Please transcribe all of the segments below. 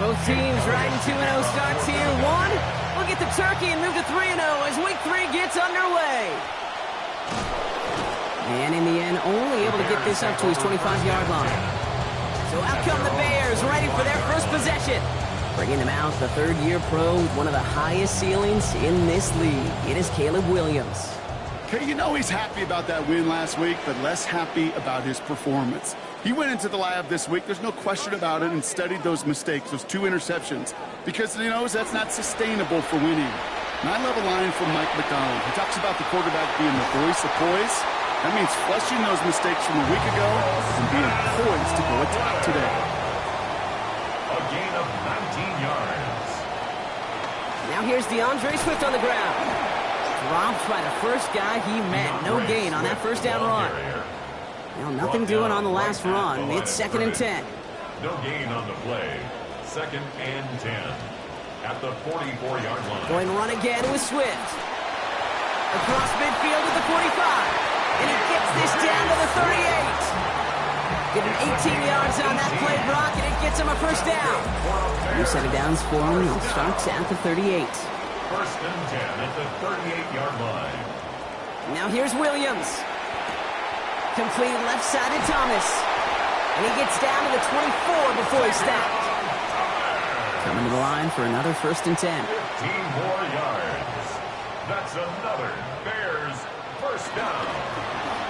Both teams riding 2-0 starts here. We'll get the turkey and move to 3-0 as week 3 gets underway. And in the end, only able to get this up to his 25-yard line. So out come the Bears, ready for their first possession. Bringing him out, the third-year pro with one of the highest ceilings in this league. It is Caleb Williams. Okay, you know he's happy about that win last week, but less happy about his performance. He went into the lab this week, there's no question about it, and studied those mistakes, those 2 interceptions, because he knows that's not sustainable for winning. And I love a line from Mike McDonald. He talks about the quarterback being the voice of poise. That means flushing those mistakes from a week ago and being poised to go attack today. A gain of 19 yards. Now here's DeAndre Swift on the ground. Dropped by the first guy he met. No gain on that first down run. Well, nothing doing on the last run. It's 2nd and 10. No gain on the play. 2nd and 10. At the 44-yard line. Going to run again with Swift. Across midfield at the 45. And he gets this down to the 38. Getting 18 yards on that play, Brock, and it gets him a first down. New set of downs for him. He starts at the 38. 1st and 10 at the 38-yard line. Now here's Williams. Complete left side to Thomas. And he gets down to the 24 before he's stopped. Coming to the line for another 1st and 10. 15 more yards. That's another Bears first down.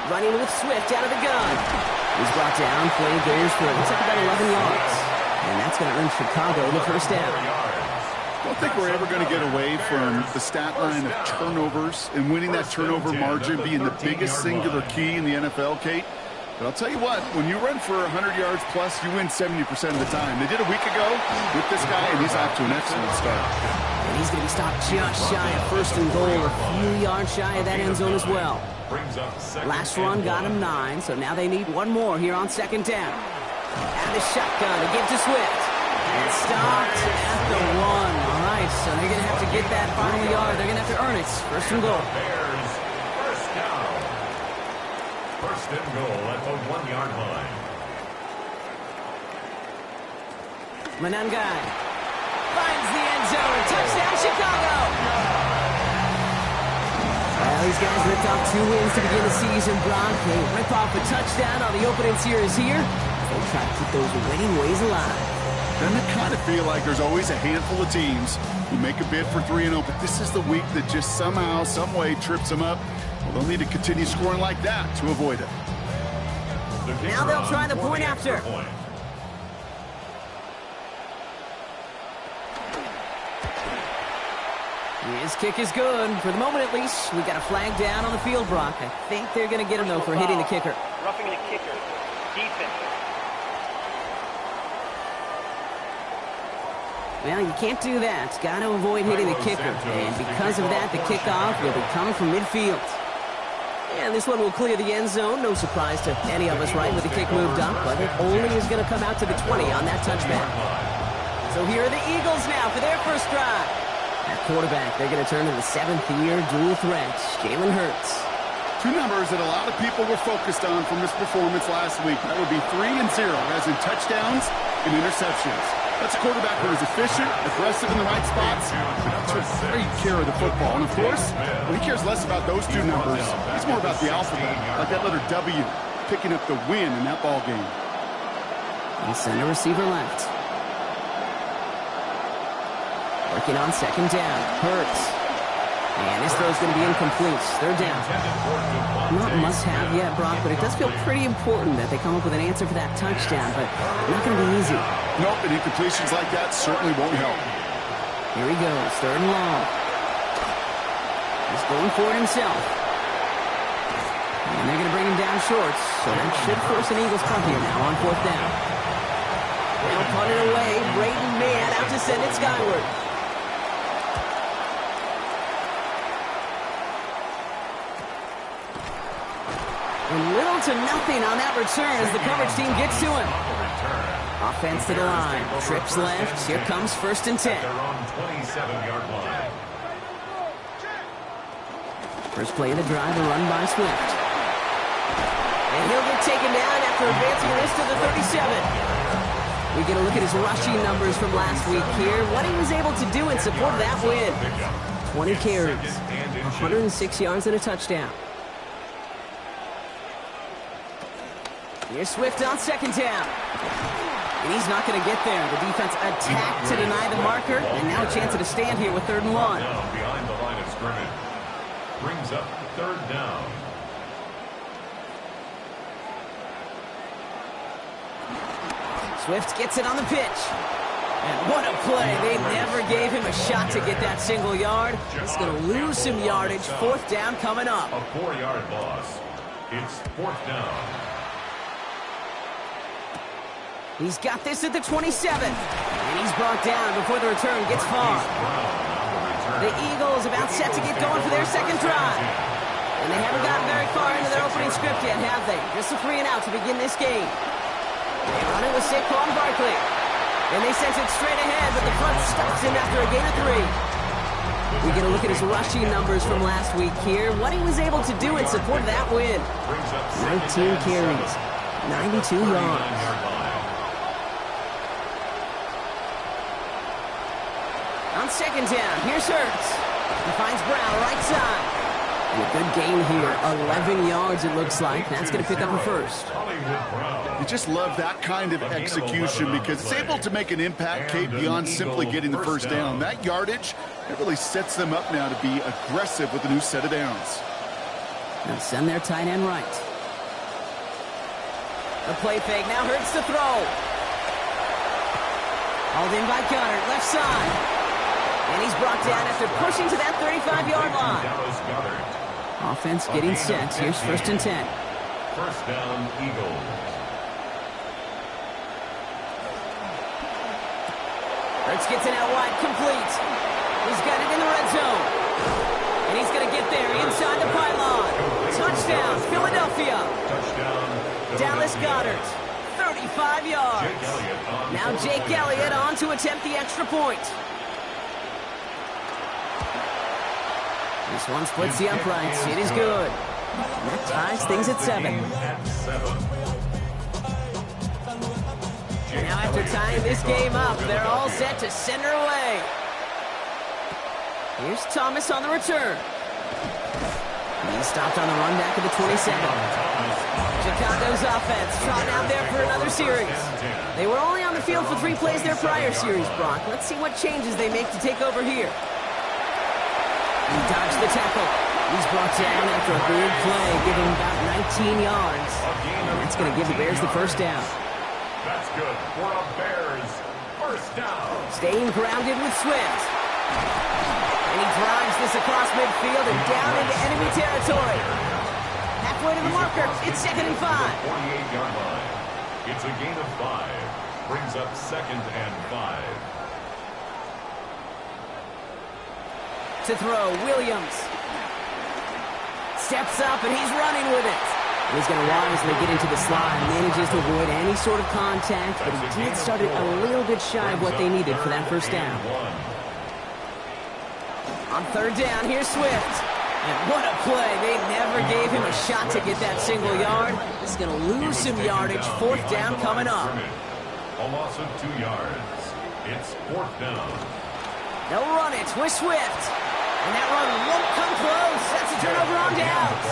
Running with Swift out of the gun. He's brought down. Play goes for, it looks like about 11 yards. And that's going to earn Chicago the first down. I don't think we're ever going to get away from the stat line of turnovers and winning that turnover margin being the biggest singular key in the NFL, Kate. But I'll tell you what, when you run for 100 yards plus, you win 70% of the time. They did a week ago with this guy, and he's off to an excellent start. And he's going to be stopped just shy of 1st and goal, a few yards shy of that end zone as well. Last run got him 9, so now they need one more here on 2nd down. And the shotgun to give to Swift. And stopped at the 1. All right, so they're going to have to get that final yard. They're going to have to earn it. 1st and goal. Bears first down. 1st and goal at the 1-yard line. Manangai finds the end zone. Touchdown, Chicago. Well, these guys ripped off 2 wins to begin the season, Brock. They rip off a touchdown on the opening series here. They try to keep those winning ways alive. Doesn't it kind of feel like there's always a handful of teams who make a bid for 3-0, but this is the week that just somehow, some way trips them up? Well, they'll need to continue scoring like that to avoid it. Now they'll try the point after. His kick is good. For the moment, at least, we got a flag down on the field, Brock. I think they're going to get him, though, for hitting the kicker. Roughing the kicker. Defense. Well, you can't do that. Got to avoid hitting the kicker. And because of that, the kickoff will be coming from midfield. And this one will clear the end zone. No surprise to any of us, right, with the kick moved up. But it only is going to come out to the 20 on that touchback. So here are the Eagles now for their first drive. Quarterback, they're going to turn to the 7th-year dual threat, Jalen Hurts. Two numbers that a lot of people were focused on from his performance last week. That would be 3 and 0, as in touchdowns and interceptions. That's a quarterback who is efficient, aggressive in the right spots, but took great care of the football. And, of course, when he cares less about those two numbers, it's more about the alphabet, like that letter W, picking up the win in that ball game. And center receiver left. Working on 2nd down. Hurts. And this throw is going to be incomplete. 3rd down. Not must-have yet, Brock, but it does feel pretty important that they come up with an answer for that touchdown, but not going to be easy. Nope, and incompletions like that certainly won't help. Here he goes, 3rd and long. He's going for it himself. And they're going to bring him down short, so that should force an Eagles punt here now on 4th down. They'll punt it away. Braden Mann out to send it skyward. And little to nothing on that return as the coverage team gets to him. Offense to the line. Trips left. Here comes 1st and 10. First play of the drive, a run by Swift. And he'll get taken down after advancing this to the 37. We get a look at his rushing numbers from last week here. What he was able to do in support of that win. 20 carries, 106 yards and a touchdown. Here's Swift on 2nd down. And he's not going to get there. The defense attacked to deny the marker, and now a chance at a stand here with 3rd and 1. Behind the line of scrimmage. Brings up 3rd down. Swift gets it on the pitch. And what a play. They never gave him a shot to get that single yard. He's going to lose some yardage. 4th down coming up. A 4-yard loss. It's 4th down. He's got this at the 27. And he's brought down before the return gets far. The Eagles about set to get going for their 2nd drive. And they haven't gotten very far into their opening script yet, have they? Just a 3 and out to begin this game. They run it with Saquon Barkley. And they send it straight ahead, but the punt stops him after a gain of 3. We get a look at his rushing numbers from last week here. What he was able to do in support of that win. 19 carries, 92 yards. On 2nd down, here's Hurts. He finds Brown right side. And a good gain here. 11 yards, it looks like. That's going to pick up a 1st. You just love that kind of execution because it's able to make an impact, Kate, beyond simply getting the 1st down. That yardage, it really sets them up now to be aggressive with a new set of downs. They'll send their tight end right. The play fake, now Hurts to throw. Hauled in by Goddard, left side. And he's brought down after pushing to that 35-yard line. Offense getting set. Here's 1st and 10. 1st down, Eagles. Hurts gets it out wide, complete. He's got it in the red zone. And he's going to get there inside the pylon. Touchdown, Philadelphia. Touchdown, Dallas Goedert, 35 yards. Now Jake Elliott on to attempt the extra point. This one splits the uprights. It is good. And that ties things at 7. Now after tying this game up, they're all set to send her away. Here's Thomas on the return. He's stopped on the run back of the 27. Chicago's offense trotting out there for another series. They were only on the field for 3 plays their prior series, Brock. Let's see what changes they make to take over here. He dodged the tackle. He's brought down after a big play, giving him about 19 yards. And that's going to give the Bears the 1st down. That's good for a Bears 1st down. Staying grounded with Swift. And he drives this across midfield and down into enemy territory. Halfway to the marker. It's 2nd and 5. 48-yard line. It's a gain of 5. Brings up 2nd and 5. To throw, Williams. Steps up, and he's running with it. And he's going to wisely get into the slide. Manages to avoid any sort of contact, but he did start it a little bit shy of what they needed for that 1st down. On third down, here's Swift. And what a play. They never gave him a shot to get that single yard. He's going to lose some yardage. Fourth down coming up. A loss of 2 yards. It's fourth down. They'll run it with Swift. And that run won't come close. That's a turnover on downs.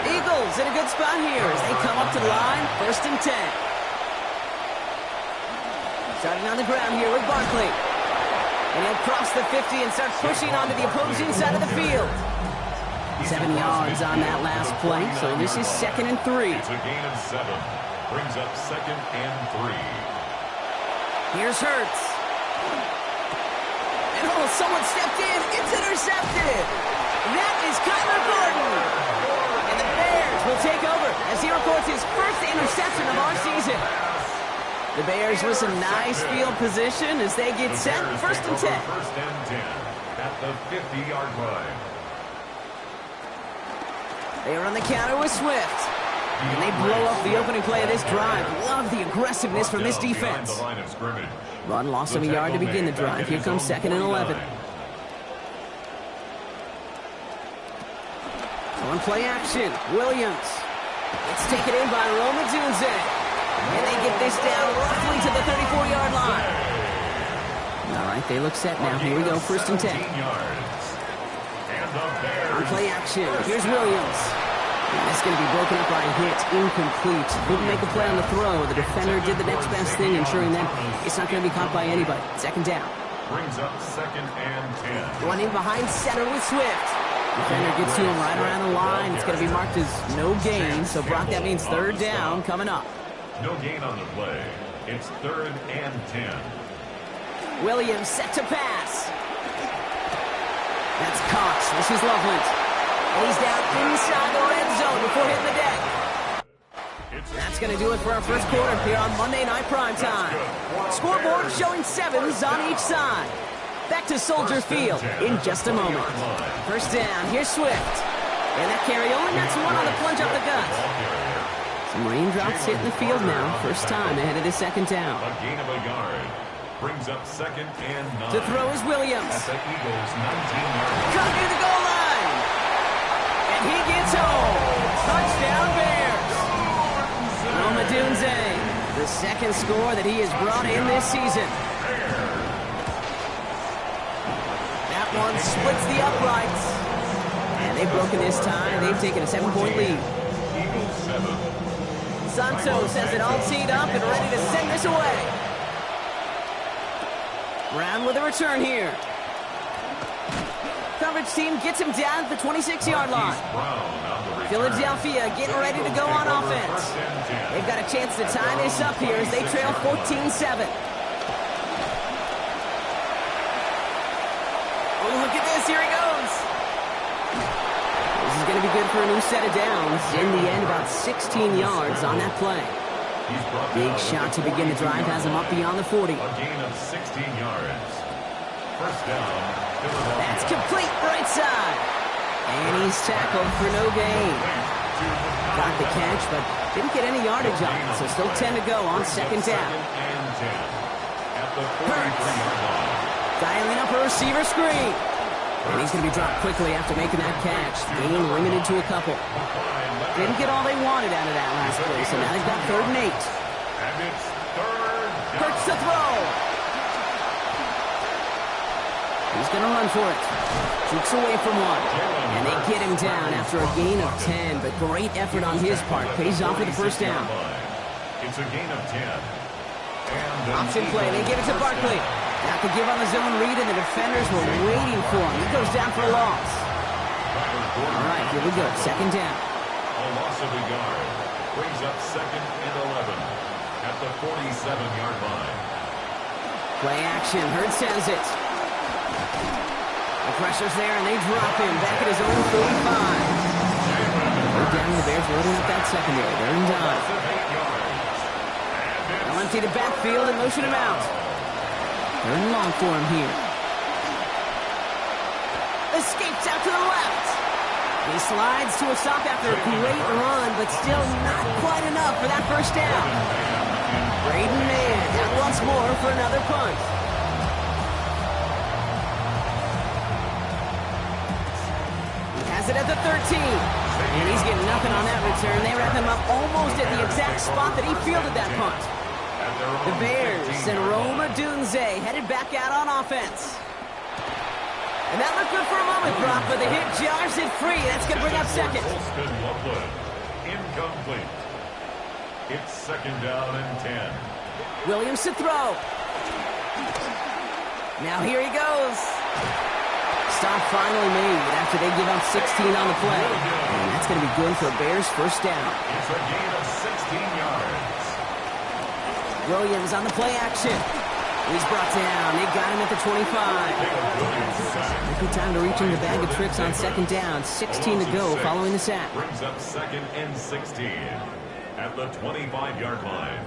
Eagles in a good spot here as they come up to the line. First and 10. Starting on the ground here with Barkley. And he'll cross the 50 and start pushing onto the opposing side of the field. 7 yards on that last play, so this is 2nd and 3. It's a gain of 7. Brings up 2nd and 3. Here's Hurts. And oh, someone stepped in. It's intercepted. That is Kyler Gordon. And the Bears will take over as he records his first interception of our season. The Bears with some nice field position as they get set. First and 10. First and 10 at the 50-yard line. They are on the counter with Swift. And they blow up the opening play of this drive. Love the aggressiveness from this defense. Run lost him a yard to begin the drive. Here comes 2nd and 11. On play action, Williams. It's taken in by Roma Dunze. And they get this down roughly to the 34-yard line. All right, they look set now. Here we go, first and 10. On play action, here's Williams. And that's going to be broken up by a hit, incomplete. Couldn't make a play on the throw. The defender did the next best thing, ensuring that it's not going to be caught by anybody. 2nd down. Brings up 2nd and 10. One in behind center with Swift. Defender gets to him right around the line. It's going to be marked as no gain. So, Brock, that means 3rd down coming up. No gain on the play. It's 3rd and 10. Williams set to pass. That's Cox. This is Loveland. And he's down inside the red zone before hitting the deck. That's going to do it for our first quarter here on Monday Night Primetime. Scoreboard showing 7s on each side. Back to Soldier Field in just a moment. First down, here's Swift. And that carry on, that's one on the plunge up the gut. Some raindrops hitting the field now. First time ahead of the 2nd down. A gain of a yard. Brings up 2nd and 9. To throw is Williams. At the Eagles' 19-yard line. Coming to the goal line. And he gets home. Touchdown Bears. Roma Dunze, the 2nd score that he has brought in this season. That one splits the uprights. And they've broken this tie. They've taken a 7-point lead. Eagles 7. Santos has it all teed up and ready to send this away. Brown with a return here. Coverage team gets him down at the 26-yard line. Philadelphia getting ready to go on offense. They've got a chance to tie this up here as they trail 14-7. Oh, look at this. Here he goes. This is going to be good for a new set of downs. In the end, about 16 yards on that play. Big shot to begin the drive has him up beyond the 40. A gain of 16 yards. First down. That's complete right side. And he's tackled for no gain. Got the catch, but didn't get any yardage on it, so still 10 to go on 2nd down. Hurts. Dialing up a receiver screen. And he's going to be dropped quickly after making that catch. Gain limited to a couple. Didn't get all they wanted out of that last play, so now they've got 3rd and 8. And it's 3rd down. Hurts to throw. He's going to run for it. Jukes away from one. And they get him down after a gain of 10, but great effort on his part. Pays off with the first down. It's a gain of 10. Option play. They give it to Barkley. Got to give on the zone read, and the defenders were waiting for him. He goes down for a loss. All right, here we go. 2nd down. A loss of a yard. Brings up 2nd and 11 at the 47-yard line. Play action. Hurts has it. The pressure's there, and they drop him back at his own 45. They're down, the Bears loading up that secondary. They're in dime. They'll empty the backfield and motion him out. They're in long for him here. Escapes out to the left. He slides to a stop after a great run, but still not quite enough for that first down. Braden Mann out once more for another punt. Has it at the 13. And he's getting nothing on that return. They wrap him up almost at the exact spot that he fielded that punt. The Bears and Roma Dunze headed back out on offense. And that looked good for a moment, Brock, but the hit jars it free. That's going to bring up second. Incomplete. It's second down and 10. Williams to throw. Now here he goes. Stop finally made after they give up 16 on the play. And that's going to be good for a Bears first down. It's a gain of 16 yards. Williams on the play action. He's brought down. They got him at the 25. Good time to reach in the bag of tricks on second down. 16 to go following the sack. Brings up second and 16 at the 25-yard line.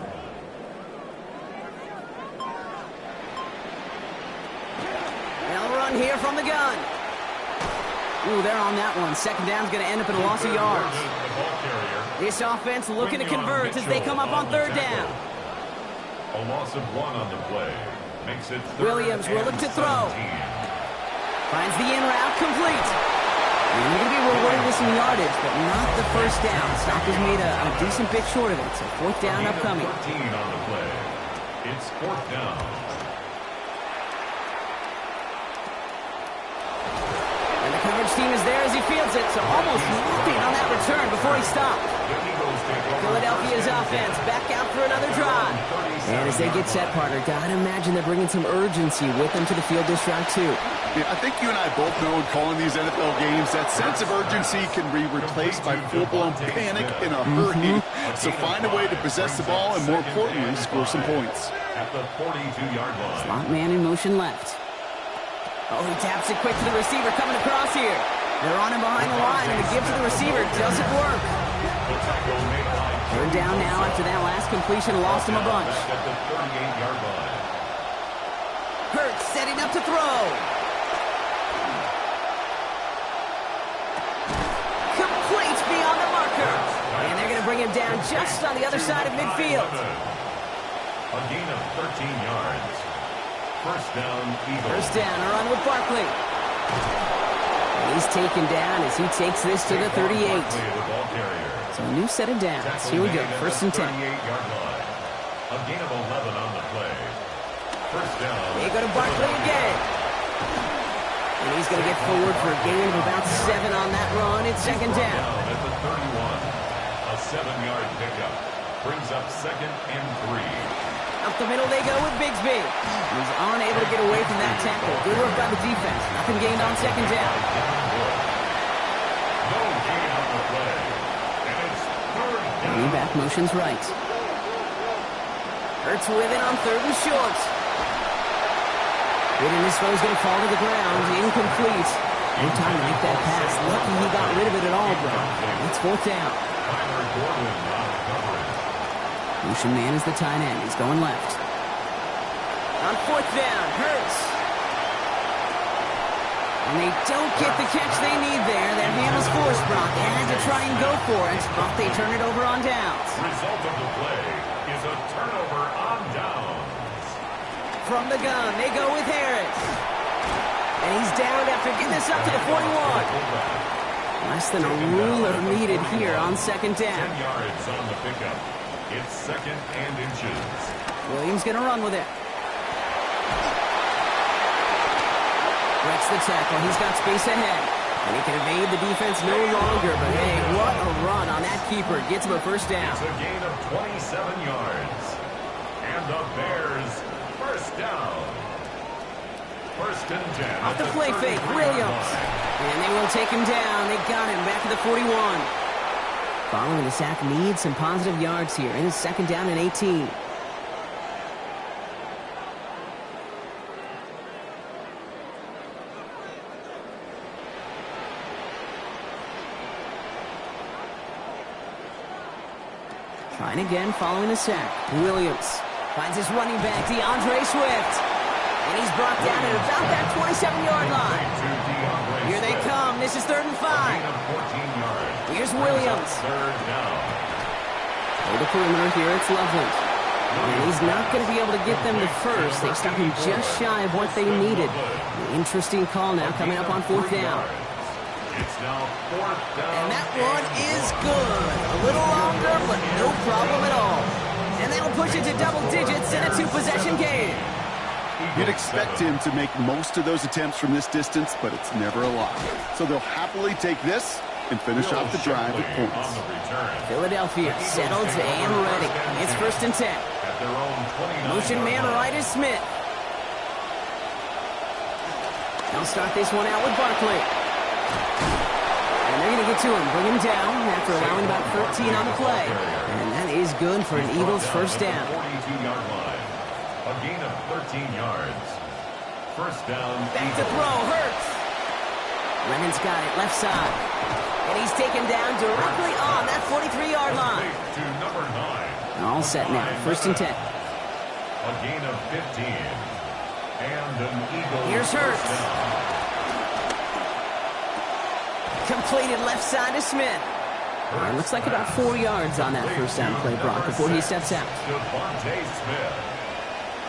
They'll run here from the gun. Ooh, they're on that one. Second down's going to end up in a loss of yards. This offense looking to convert as they come up on third down. A loss of 1 on the play. Makes it Williams will look to throw. Finds the in route complete. He's going to be rewarded with some yardage, but not the first down. Stock has made a decent bit short of it, so fourth down upcoming. 14 on the play. It's fourth down. And the coverage team is there as he fields it, so almost nothing on that return before he stopped. Philadelphia's offense back out for another drive. And as they get set, partner, gotta imagine they're bringing some urgency with them to the field this drive too. Yeah, I think you and I both know in calling these NFL games that sense of urgency can be replaced by full-blown panic in a hurry. So find a way to possess the ball and, more importantly, score some points. At the 42-yard line. Slot man in motion left. Oh, he taps it quick to the receiver coming across here. They're on him behind the line, and the give to the receiver doesn't work. Third down now after that last completion lost him a bunch. At the 38-yard line. Hurts setting up to throw. Complete beyond the marker. And they're going to bring him down just on the other side of midfield. A gain of 13 yards. First down, Eagles. First down, a run with Barkley. And he's taken down as he takes this to the 38. So a new set of downs. Here we go, first and 10. 38-yard line. A gain of 11 on the play. First down. They go to Barkley again. And he's going to get forward for a gain of about 7 on that run. It's second down. At the 31. A 7-yard pickup. Brings up second and 3. Up the middle they go with Bigsby. He's unable to get away from that tackle. Good work by the defense. Nothing gained on second down. No gain on the play. And it's third down. Running back motions right. Hurts with it on third and short. Hitting this throw's going to fall to the ground. Incomplete. No time to make that pass. Lucky he got rid of it at all, bro. It's fourth down. Motion man is the tight end. He's going left. On fourth down, Hurts. And they don't get the catch they need there. That handle's forced, Brock. They had to try and go for it, but they turn it over on downs. Result of the play is a turnover on downs. From the gun, they go with Harris. And he's down after getting this up to the 41. Less than a ruler needed here on second down. 10 yards on the pickup. It's second and inches. Williams going to run with it. Breaks the tackle. He's got space ahead. And he can evade the defense no longer. But hey, what a run on that keeper. Gets him a first down. It's a gain of 27 yards. And the Bears first down. First and 10. Off the play fake, Williams. And they will take him down. They got him back to the 41. Following the sack needs some positive yards here. It is second down and 18. Trying again following the sack. Williams finds his running back, DeAndre Swift. And he's brought down at about that 27-yard line. Here they come. This is 3rd and 5. Here's Williams. Third down. Hold the perimeter here. It's Loveland. And he's not going to be able to get them to first. They stop him just shy of what they needed. An interesting call now coming up on 4th down. It's now 4th down. And that one is good. A little longer, but no problem at all. And they will push it to double digits in a 2-possession game. You'd expect him to make most of those attempts from this distance, but it's never a lot. So they'll happily take this and finish off the drive with points. Philadelphia settled and ready. It's 1st and 10. Motion man right is Smith. They'll start this one out with Barkley. And they're going to get to him, bring him down after allowing about 13 on the play. And that is good for an Eagles 1st down. 42-yard line. A gain of 13 yards. 1st down. Back to throw, Hurts. Lennon's got it, left side. And he's taken down directly on that 43-yard line. To number 9. All set now, 1st and 10. A gain of 15. And an Eagles. Here's Hurts. Completed left side to Smith. It looks like about 4 yards on that 1st down play, Brock, before he steps out. Devontae Smith.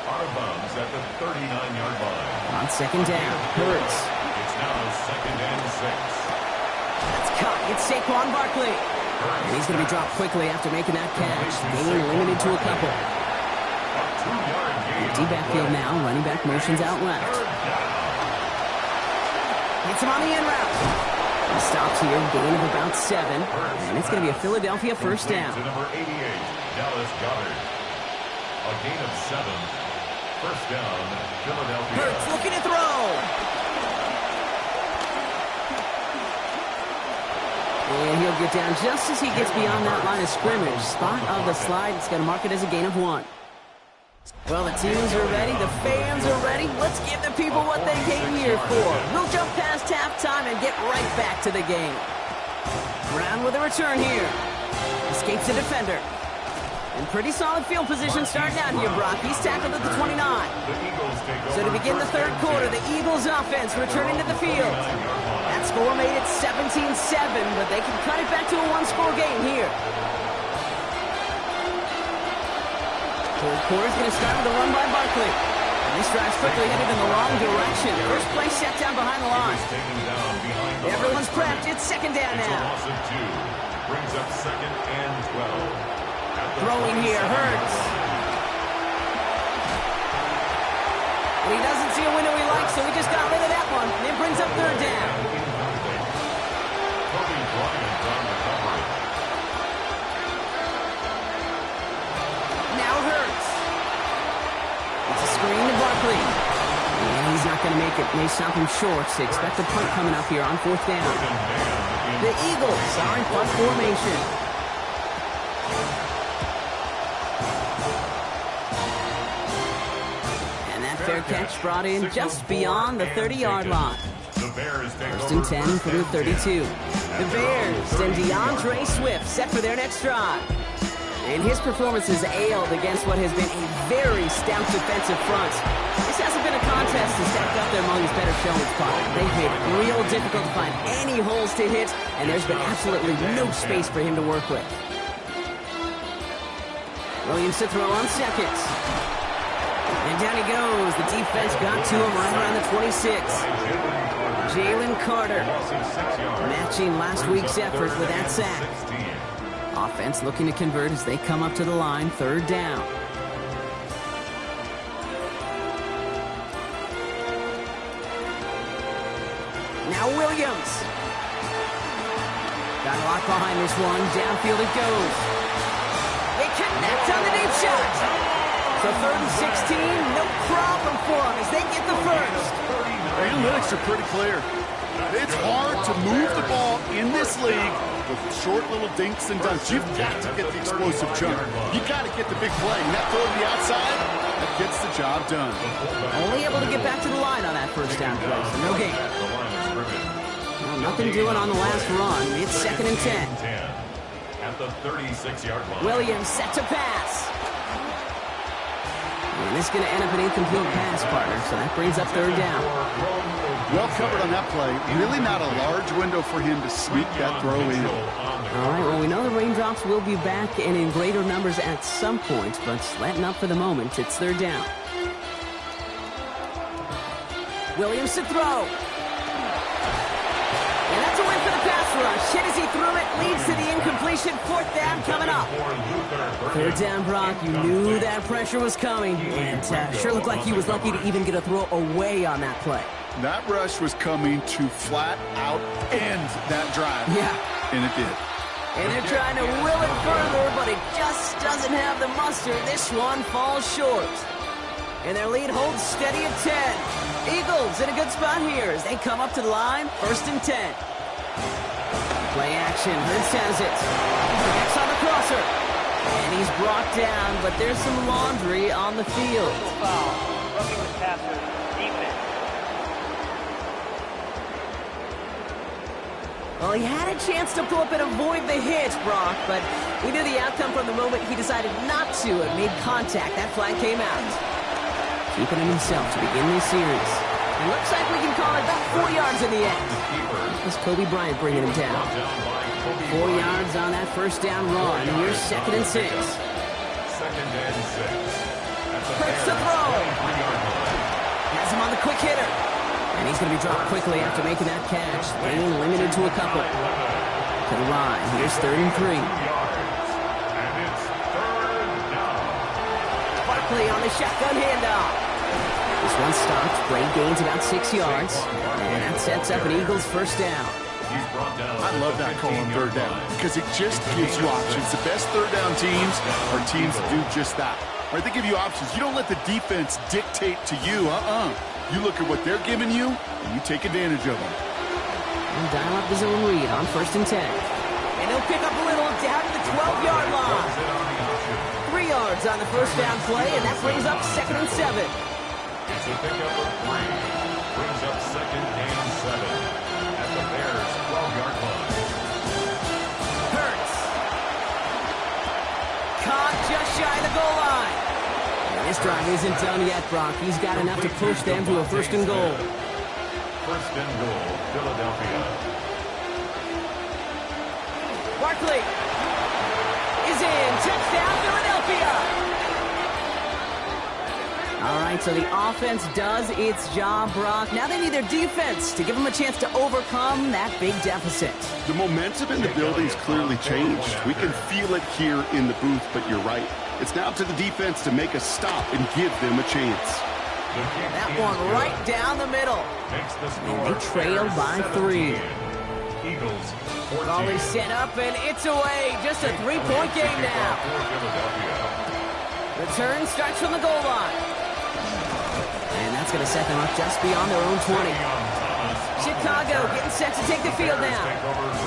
Out of bounds at the 39-yard line. On 2nd down, Hurts. It's now 2nd and 6. That's caught. It's Saquon Barkley. And he's going to be dropped quickly after making that catch. Gain limited to a couple. Deep backfield now. Running back motions out left. Gets him on the in route. He stops here. Gain of about 7. And it's going to be a Philadelphia 1st down. To number 88, Dallas Goedert. A gain of 7. 1st down, Philadelphia. Hurts looking to throw. And he'll get down just as he gets beyond that line of scrimmage. Spot of the slide. It's going to mark it as a gain of 1. Well, the teams are ready. The fans are ready. Let's give the people what they came here for. We'll jump past halftime and get right back to the game. Brown with a return here. Escapes the defender. And pretty solid field position starting out here, Brock. He's tackled at the 29. So to begin the 3rd quarter, the Eagles offense returning to the field. That score made it 17-7, but they can cut it back to a 1-score game here. 3rd quarter's going to start with a run by Barkley. And this drive's quickly headed in the wrong direction. First play set down behind the line. Everyone's prepped. It's 2nd down now. Brings up 2nd and 12. Throwing here, Hurts. And he doesn't see a window he likes, so he just got rid of that one. And it brings up 3rd down. Now Hurts. It's a screen to Barkley. And he's not going to make it. May stop him short. So expect a punt coming up here on 4th down. The Eagles are in punt formation. Fair catch brought in just beyond the 30-yard line. 1st and 10 from the 32. The Bears and DeAndre Swift set for their next drive. And his performance has ailed against what has been a very stout defensive front. This hasn't been a contest to stack up there among his better showings, partner. They've made it real difficult to find any holes to hit, and there's been absolutely no space for him to work with. Williams to throw on 2nd. And down he goes. The defense got to him right around the 26. Jalen Carter matching last week's effort with that sack. Offense looking to convert as they come up to the line. 3rd down. Now Williams. Got a lot behind this one. Downfield it goes. They connect on the deep shot. So 3rd and 16, no problem for them as they get the 1st. The analytics are pretty clear. It's hard to move the ball in this league with short little dinks and dunks. You've got to get the explosive jump. You've got to get the big play. And that throw to the outside, that gets the job done. Only able to get back to the line on that 1st down play, so no gain. Well, nothing doing on the last run. It's 2nd and 10. At the 36-yard line. Williams set to pass. And this is going to end up an incomplete pass, partner, so that brings up 3rd down. Well covered on that play. Really not a large window for him to sneak that throw in. All right, well, we know the raindrops will be back and in greater numbers at some point, but letting up for the moment, it's 3rd down. Williams to throw. And that's a win that leads to the incompletion. Fourth down coming up. Third down, Brock. You knew that pressure was coming. And sure looked like he was lucky to even get a throw away on that play. That rush was coming to flat out end that drive. Yeah. And it did. And they're trying to will it further, but it just doesn't have the muster. This one falls short. And their lead holds steady at 10. Eagles in a good spot here as they come up to the line. 1st and 10. Play action. Hurts has it. Connects on the crosser. And he's brought down, but there's some laundry on the field. Foul. Roughing the passer. Defense. Well, he had a chance to pull up and avoid the hit, Brock, but we knew the outcome from the moment he decided not to and made contact. That flag came out. Keeping him himself to begin this series. And looks like we can call it about 4 yards in the end. It's Kobe Bryant bringing him down. 4 yards on that first down run. Here's 2nd and 6. 2nd and 6. Hurts to throw. Has him on the quick hitter. And he's going to be dropped quickly after making that catch. Being limited to a couple. To the line. Here's 3rd and 3. And it's 3rd down. Barkley on the shotgun handoff. This one stopped. Bray gains about 6 yards. And that sets up an Eagles 1st down. I love that call on 3rd down because it just gives you options. The best 3rd down teams are teams that do just that. Right? They give you options. You don't let the defense dictate to you. You look at what they're giving you, and you take advantage of them. And dial up the zone read on 1st and 10. And he'll pick up a little down to the 12-yard line. 3 yards on the 1st down play, and that brings up 2nd and 7. It's a pickup of 3. Brings up 2nd and 7 at the Bears' 12-yard line. Hurts. Caught just shy of the goal line. And this drive isn't done yet, Brock. He's got enough to push them to a 1st and goal. 1st and goal, Philadelphia. Barkley is in. Touchdown, Philadelphia. All right, so the offense does its job, Brock. Now they need their defense to give them a chance to overcome that big deficit. The momentum in the building's clearly changed. We can feel it here in the booth, but you're right. It's now up to the defense to make a stop and give them a chance. That one right down the middle. And they trail by 3. Eagles, Ball is set up, and it's away. Just a 3-point game now. Return starts from the goal line. And that's going to set them up just beyond their own 20. Chicago getting set to take the field now.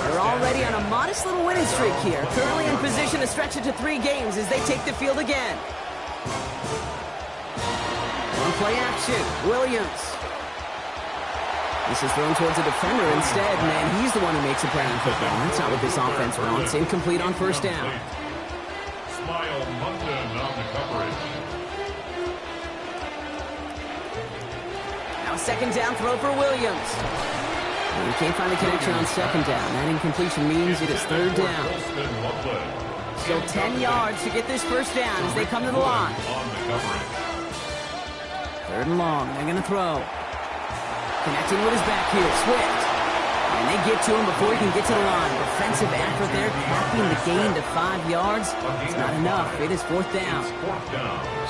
They're already on a modest little winning streak here. Currently in position to stretch it to 3 games as they take the field again. On play action, Williams. This is thrown towards a defender instead, and he's the one who makes a brand football. That's not what this offense wants. Incomplete on 1st down. Smile London on the coverage. Now a 2nd down throw for Williams. And he can't find the connection on 2nd down. That incompletion means it is 3rd down. Still 10 yards to get this 1st down as they come to the line. 3rd and long. They're going to throw. Connecting with his back here. Swift. And they get to him before he can get to the line. Defensive effort there, capping the gain to 5 yards. It's not enough. It is 4th down.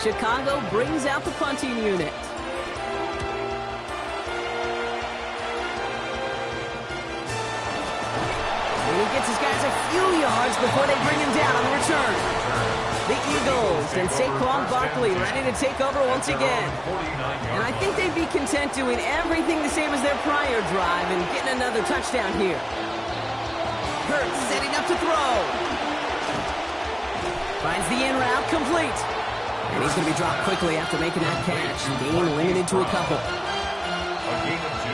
Chicago brings out the punting unit. And he gets his guys a few yards before they bring him down on the return. The Eagles and Saquon Barkley ready to take over once again. And I think they'd be content doing everything the same as their prior drive and getting another touchdown here. Hurts setting up to throw. Finds the in route complete. And he's going to be dropped quickly after making that catch. Gain limited to a couple. A gain of 2.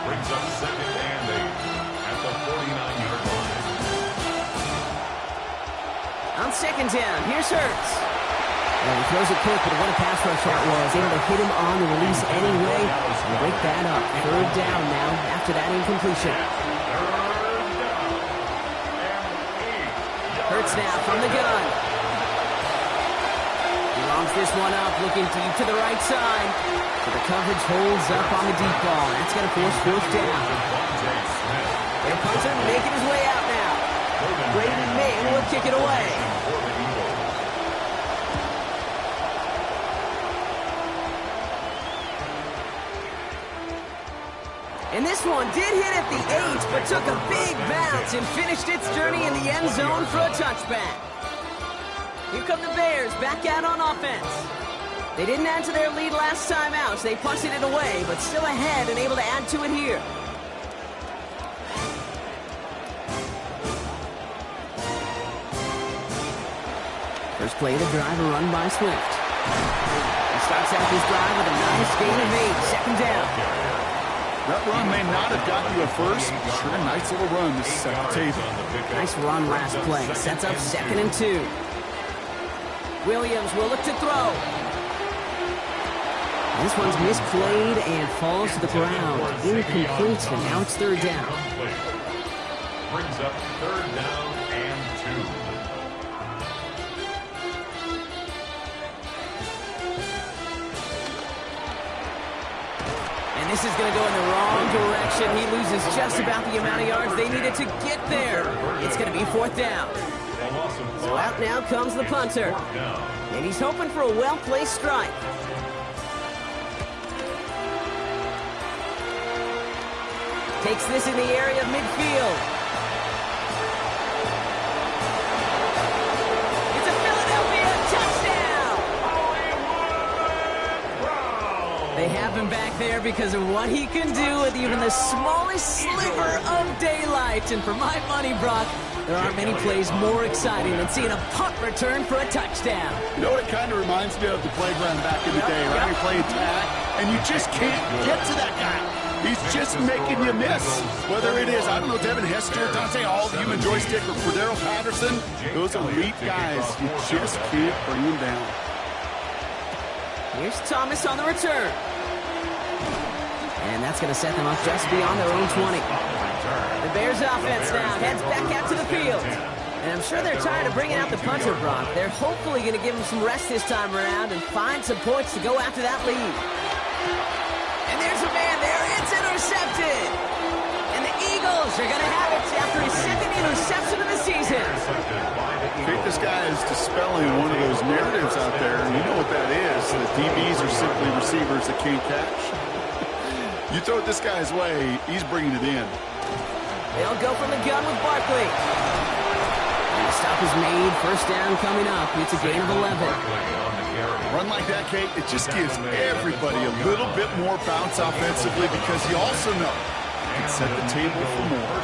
Brings up 2nd and 8 at the 49-yard line. On 2nd down, here's Hurts. And he throws it quick, but what a pass rush that was. Able to hit him on the release anyway. And break that up. 3rd down now after that incompletion. Hurts now from the gun. He longs this one up, looking deep to the right side. So the coverage holds up on the deep ball. That's going to force 4th down. Their punter making his way out now. he'll kick it away. And this one did hit at the 8, but took a big bounce and finished its journey in the end zone for a touchback. Here come the Bears back out on offense. They didn't add to their lead last time out, so they punted it away, but still ahead and able to add to it here. First play of the drive, a run by Swift. He starts out this drive with a nice gain of 8, second down. That run may not have gotten you a first. Sure, nice little run to set the table. Nice run last play. Sets up 2nd and 2. Williams will look to throw. This one's misplayed and falls to the ground. Incomplete, and now it's 3rd down. Brings up 3rd down and 2. And this is going to go in the wrong direction. He loses just about the amount of yards they needed to get there. It's going to be 4th down. So out now comes the punter. And he's hoping for a well-placed strike. Takes this in the area of midfield. It's a Philadelphia touchdown! They have him back there because of what he can do with even the smallest sliver of daylight. And for my money, Brock, there aren't many plays more exciting than seeing a punt return for a touchdown. You know what it kind of reminds me of? The playground back in the day, right? You're playing tag, and you just can't get to that guy. He's just making you miss. Whether it is, I don't know, Devin Hester, Dante Hall, the human joystick, or Cordero Patterson, those elite guys, you just can't bring them down. Here's Thomas on the return. And that's going to set them up just beyond their own 20. The Bears offense now heads back out to the field. And I'm sure they're tired of bringing out the punter, Brock. They're hopefully going to give him some rest this time around and find some points to go after that lead. And there's a man there. It's intercepted. And the Eagles are going to have it after his 2nd interception of the season. I think this guy is dispelling one of those narratives out there, and you know what that is. The DBs are simply receivers that can't catch. You throw it this guy's way, he's bringing it in. They'll go from the gun with Barkley. And the stop is made. 1st down coming up. It's a gain of 11. Run like that, Kate, it just gives everybody a little bit more bounce offensively because you also know you can set the table for more.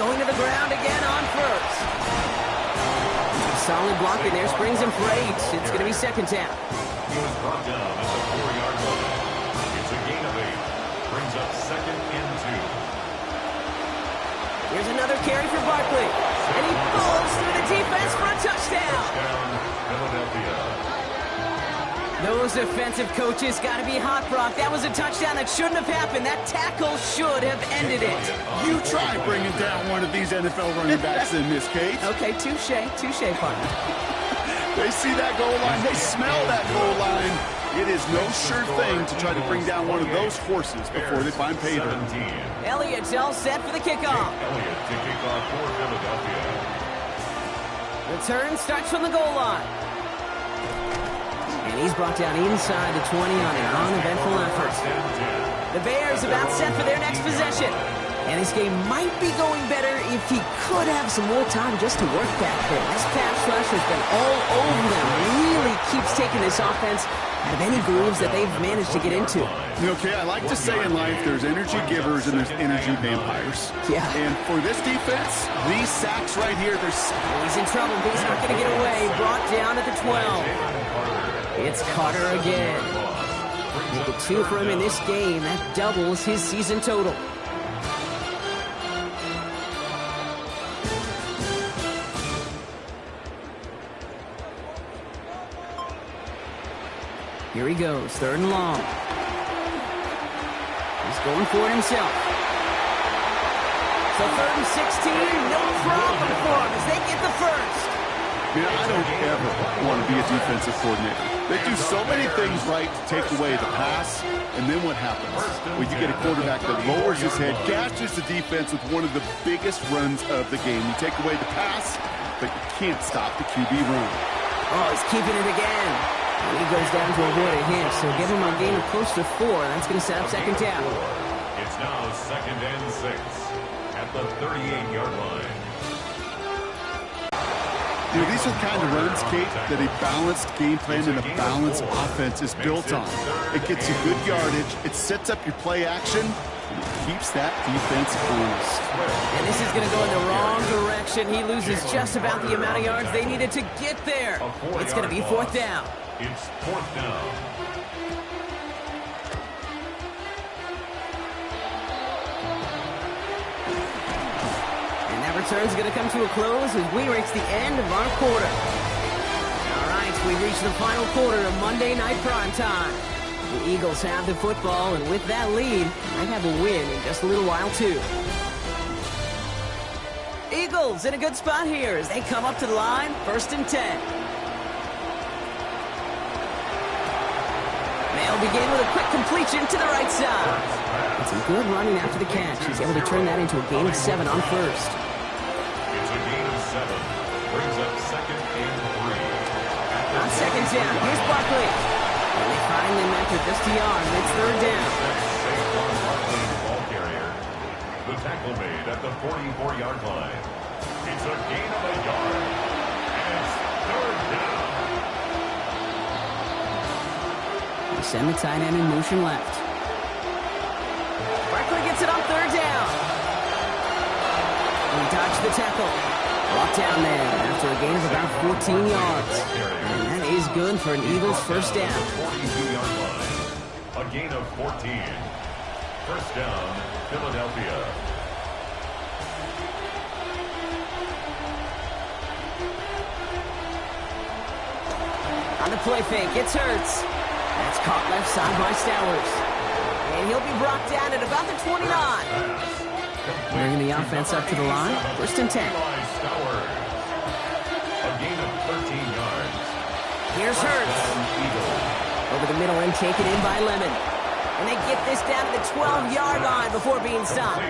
Going to the ground again on 1st. Solid blocking there. Springs him for 8. It's going to be 2nd down. He was brought down at the 4-yard line. It's a gain of 8. Brings up 2nd and 2. Here's another carry for Barkley. And he falls through the defense for a touchdown. Philadelphia. Those defensive coaches got to be hot, Brock. That was a touchdown that shouldn't have happened. That tackle should have ended it. You try bringing down one of these NFL running backs in this case. Okay, touche, partner. They see that goal line. They smell that goal line. It is no sure thing to try to bring down one of those horses before they find pay dirt. Elliott's all set for the kickoff. Elliott to kick off for Philadelphia. Return starts from the goal line. And he's brought down inside the 20 on an uneventful effort. The Bears about set for their next possession. And this game might be going better if he could have some more time just to work back there. This pass rush has been all over them. Really keeps taking this offense out of any grooves that they've managed to get into. Okay, I like to say in life there's energy givers and there's energy vampires. Yeah. And for this defense, these sacks right here, he's in trouble, but he's not going to get away. Brought down at the 12. It's Carter again. Make it 2 for him in this game. That doubles his season total. Here he goes, 3rd and long. He's going for it himself. So 3rd and 16, no problem for him as they get the first. Man, I don't ever want to be a defensive coordinator. They do so many things right to take away the pass, and then what happens? Well, you get a quarterback that lowers his head, gashes the defense with one of the biggest runs of the game. You take away the pass, but you can't stop the QB run. Oh, he's keeping it again. And he goes down to avoid a hit, so give him a gain of close to 4. That's going to set up second down. It's now 2nd and 6 at the 38-yard line. You know, these are the kind of runs, Kate, that a balanced game plan and a balanced offense is built on. It gets you good yardage, it sets up your play action, and it keeps that defense honest. And this is going to go in the wrong direction. He loses just about the amount of yards they needed to get there. It's going to be 4th down. It's 4th down. Return's going to come to a close as we reach the end of our quarter. All right, we reach the final quarter of Monday Night Primetime. The Eagles have the football, and with that lead, might have a win in just a little while, too. Eagles in a good spot here as they come up to the line, 1st and 10. They'll begin with a quick completion to the right side. And some good running after the catch. He's able to turn that into a gain of 7 on 1st. Brings up 2nd and 3. On 2nd down, here's Barkley. And they find him after just a yard, and it's 3rd down. Ball carrier. The tackle made at the 44-yard line. It's a gain of a yard. And it's 3rd down. They send the tight end in motion left. Barkley gets it on 3rd down. He dodged the tackle. Brought down there after a gain of about 14 yards. And that is good for an Eagles 1st down. 42-yard line. A gain of 14. 1st down, Philadelphia. On the play fake, it's Hurts. That's caught left side by Stowers. And he'll be brought down at about the 29. Bringing the offense up to the line, 1st and 10. A gain of 13 yards. Here's Hurts. Over the middle and taken in by Lemon. And they get this down to the 12-yard line before being stopped.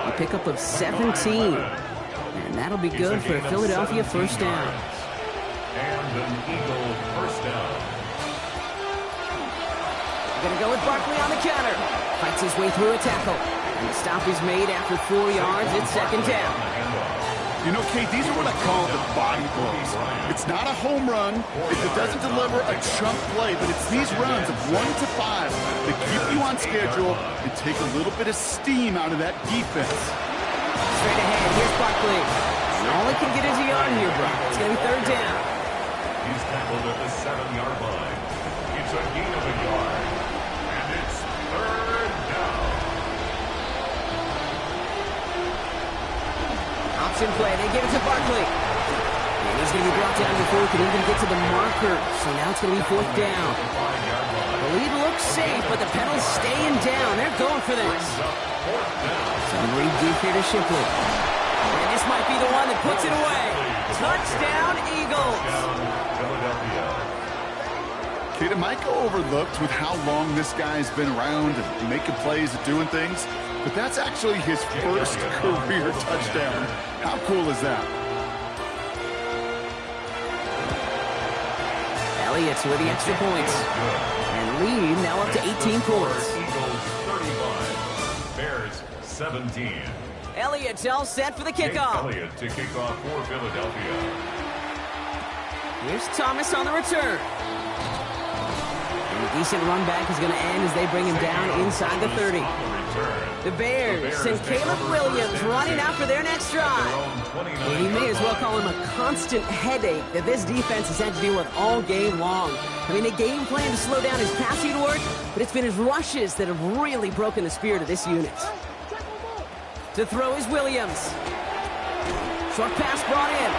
A pickup of 17. And that'll be good for Philadelphia 1st down. And an Eagle 1st down. Going to go with Barkley on the counter. Fights his way through a tackle. And the stop is made after 4 yards. It's 2nd down. You know, Kate, these are what I call the body blows. It's not a home run. It doesn't deliver a chunk play, but it's these runs of 1 to 5 that keep you on schedule and take a little bit of steam out of that defense. Straight ahead, here's Barkley. And all he can get is a yard here, Brock. It's going to be 3rd down. He's tackled at the 7-yard line. It's a gain of a yard. And it's 3rd down. Option play. They give it to Barkley. And he's going to be brought down before he can even get to the marker. So now it's going to be 4th down. The lead looks safe, but the penalty's staying down. They're going for this. Some read deep here to Shipley. And this might be the one that puts it away. Touchdown, Eagles. Kate, it might go overlooked with how long this guy's been around and making plays and doing things, but that's actually his first career touchdown. How cool is that? Elliott's with the extra points. And lead now up to 18 points. Eagles 35, Bears 17. Elliott's all set for the kickoff. Elliott to kick off for Philadelphia. Here's Thomas on the return. And a decent run back is going to end as they bring him down inside the 30. The Bears and Caleb Williams running out for their next drive. Well, you may as well call him a constant headache that this defense has had to deal with all game long. I mean, they game plan to slow down his passing work, but it's been his rushes that have really broken the spirit of this unit. To throw is Williams. Short pass brought in.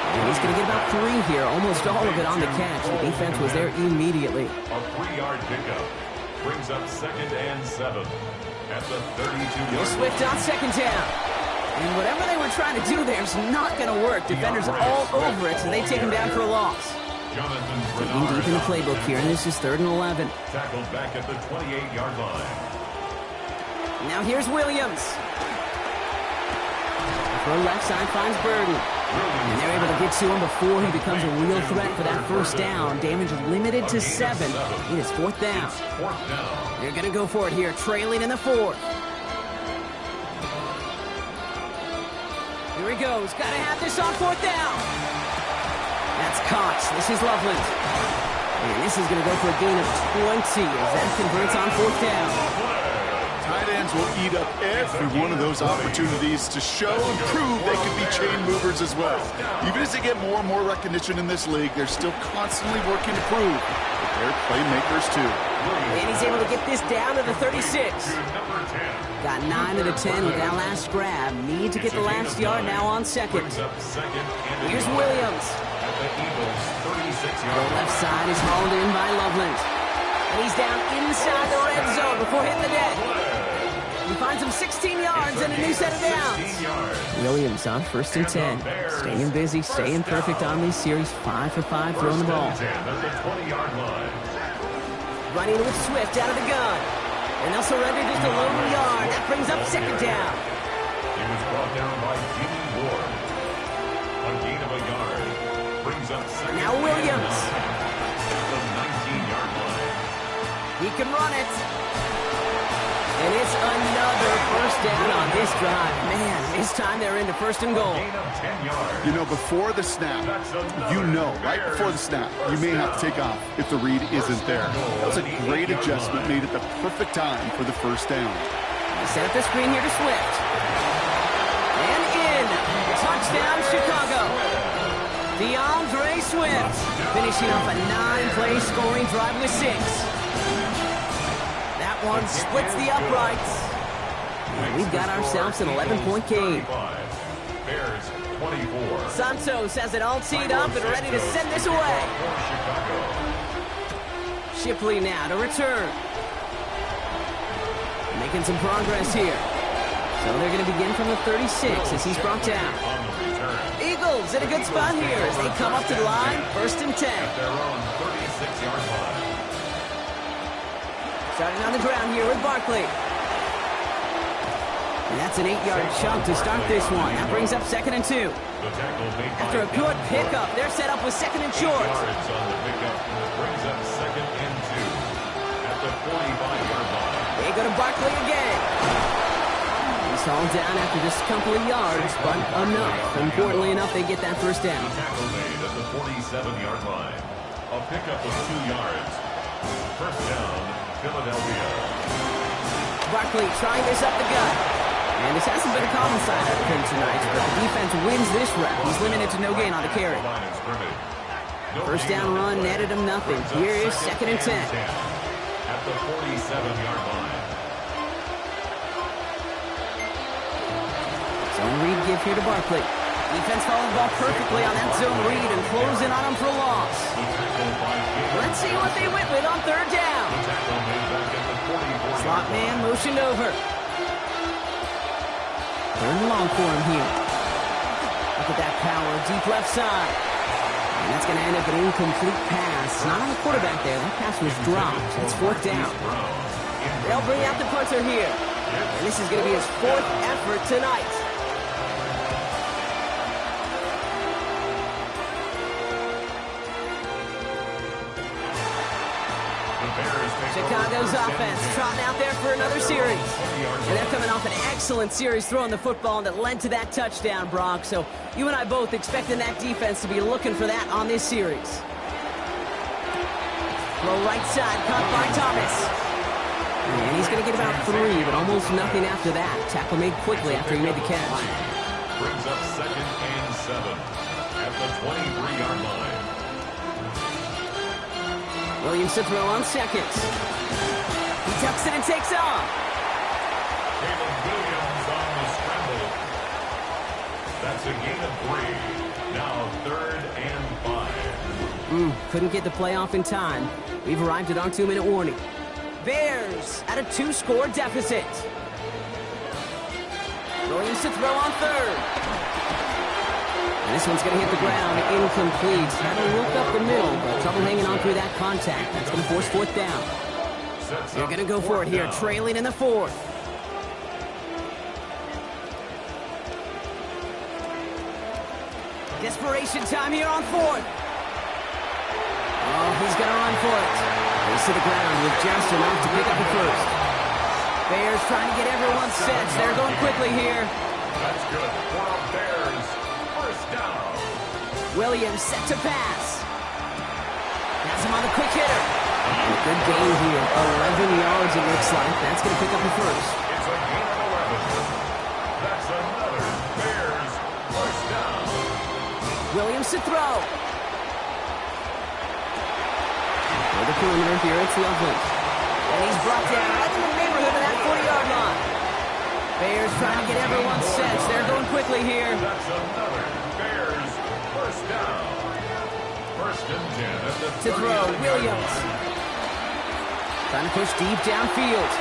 And he's going to get about 3 here, almost all of it on the catch. The defense was there immediately. A 3-yard pickup brings up 2nd and 7 at the 32-yard. Swift on 2nd down. And whatever they were trying to do there is not going to work. Defenders are all over it, so they take him down for a loss. Digging deep in the playbook here, and this is 3rd and 11. Tackled back at the 28-yard line. Now here's Williams. For left side finds Burden. And they're able to get to him before he becomes a real threat for that first down. Damage limited to 7. It is fourth down. They're going to go for it here, trailing in the fourth. Here he goes. Got to have this on fourth down. That's Cox. This is Loveland. And this is going to go for a gain of 20 as that converts on fourth down. Tight ends will eat up every one of those opportunities to show and prove they can be chain movers as well. Even as they get more and more recognition in this league, they're still constantly working to prove that they're playmakers too. And he's able to get this down to the 36. Got 9 of the 10 with that last grab. Need to get the last yard now on second. Here's Williams. The left side is hauled in by Loveland. And he's down inside the red zone before hitting the deck. He finds him 16 yards and a new set of downs. Williams on 1st and 10. Staying busy, staying perfect on these series. 5 for 5 throwing the ball. Running with Swift out of the gun. And they'll surrender just a lone yard. That brings up second down. He was brought down by Jimmy Ward. A gain of a yard. Brings up second. Now Williams. At the 19-yard line. He can run it. And it's another first down on this drive. Man, this time they're into 1st and goal. Gain of 10 yards. You know, before the snap, right before the snap, you may have to take off if the read isn't there. That was a great adjustment made at the perfect time for the first down. Set up the screen here to Swift. And in. Touchdown, Chicago. DeAndre Swift finishing off a 9-play scoring drive with 6. That one splits the uprights. And we've got ourselves an 11-point game. Bears 24. Santos has it all teed up and ready to send this away. Shipley now to return. Making some progress here. So they're going to begin from the 36 as he's brought down. Eagles in a good spot here as they come up to the line. 1st and 10. At their own 36-yard line. Starting on the ground here with Barkley. And that's an 8-yard chunk to start this one. That brings up 2nd and 2. After a good pickup, they're set up with 2nd and short. Yards on the pickup brings up 2nd and 2 at the 45-yard line. They go to Barkley again. He's hauled down after just a couple of yards, but enough. Importantly enough, they get that first down. Tackle made at the 47-yard line. A pickup of 2 yards. First down, Philadelphia. Barkley trying this up the gut. And this hasn't been a common side of him tonight, but the defense wins this rep. He's limited to no gain on the carry. First down run netted him nothing. Here is 2nd and 10. At the 47-yard line. Zone read give here to Barkley. Defense following the ball perfectly on that zone read and closing on him for a loss. Let's see what they went with on 3rd down. Slot man motioned over. 3rd and long for him here. Look at that power, deep left side. And that's going to end up an incomplete pass. Not on the quarterback there. That pass was dropped. It's 4th down. They'll bring out the punter here. And this is going to be his 4th effort tonight. Chicago's offense trotting out there for another series. And they're coming off an excellent series throwing the football that led to that touchdown, Brock. So you and I both expecting that defense to be looking for that on this series. Throw right side, caught by Thomas. And he's going to get about 3, but almost nothing after that. Tackle made quickly after he made the catch. Brings up 2nd and 7 at the 23-yard line. Williams to throw on 2nd. He tucks it and takes off. Caleb Williams on the scramble. That's a gain of 3. Now 3rd and 5. Couldn't get the play off in time. We've arrived at our 2-minute warning. Bears at a 2-score deficit. Williams to throw on 3rd. And this one's going to hit the ground, incomplete. Had to look up the middle, but trouble hanging on through that contact. That's going to force 4th down. They're going to go for it here, trailing in the 4th. Desperation time here on fourth. Oh, he's going to run for it. He's to the ground with just enough to pick up the first. Bears trying to get everyone set. They're going quickly here. That's good for a Bears first down. Williams set to pass. Has him on the quick hitter. A good gain here. 11 yards it looks like. That's going to pick up the first. It's a gain of 11. That's another Bears first down. Williams to throw. For the perimeter here, it's Loveland. And he's brought down right in the neighborhood of that 40-yard line. Bears trying to get everyone set. They're going quickly here. That's another Bears first down. First and 10 at the To throw, Williams. Trying to push deep downfield.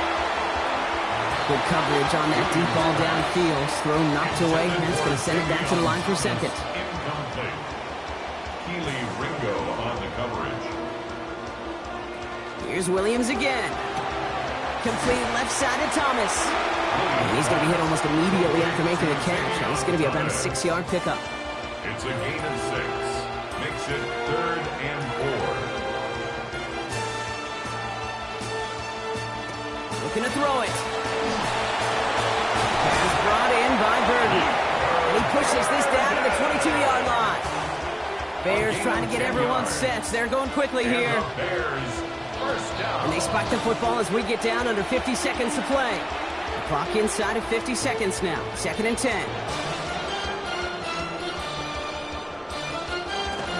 Good coverage on that deep ball downfield. Throw knocked away. That's going to send it back to the line for second. Incomplete. Keely Ringo on the coverage. Here's Williams again. Complete left side of Thomas. And he's going to be hit almost immediately after making the catch. And it's going to be about a 6-yard pickup. It's a gain of 6. Makes it 3rd and 4. Looking to throw it. Pass brought in by Burden. And he pushes this down to the 22-yard line. Bears trying to get everyone set. They're going quickly here. Bears first down. And they spike the football as we get down under 50 seconds to play. The clock inside of 50 seconds now. 2nd and 10.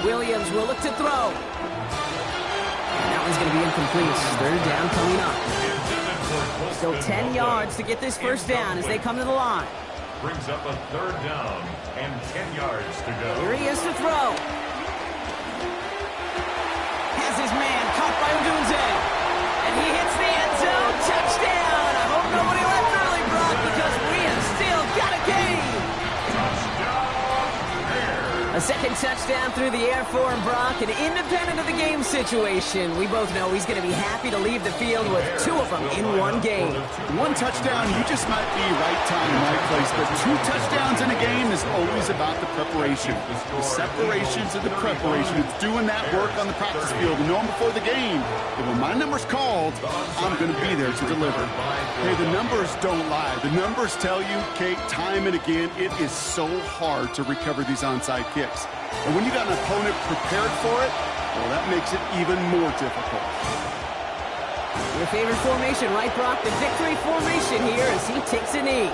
Williams will look to throw. And that one's going to be incomplete. 3rd down coming up. Still 10 yards to get this first down as they come to the line. Brings up a 3rd down and 10 yards to go. Here he is to throw. Has his man caught by Odunze. And he hits the end zone. Touchdown. I hope nobody left early, Brock, because we have still got a game. A second touchdown through the air for him, Brock, and independent of the game situation, we both know he's going to be happy to leave the field with 2 of them in one game. 1 touchdown, you just might be right time, right place, but 2 touchdowns in a game is always about the preparation. The separations and the preparation. It's doing that work on the practice field and knowing before the game that when my number's called, I'm going to be there to deliver. Hey, the numbers don't lie. The numbers tell you, Kate, time and again, it is so hard to recover these onside kicks. And when you got an opponent prepared for it, well, that makes it even more difficult. Your favorite formation, right, Brock? The victory formation here as he takes a knee.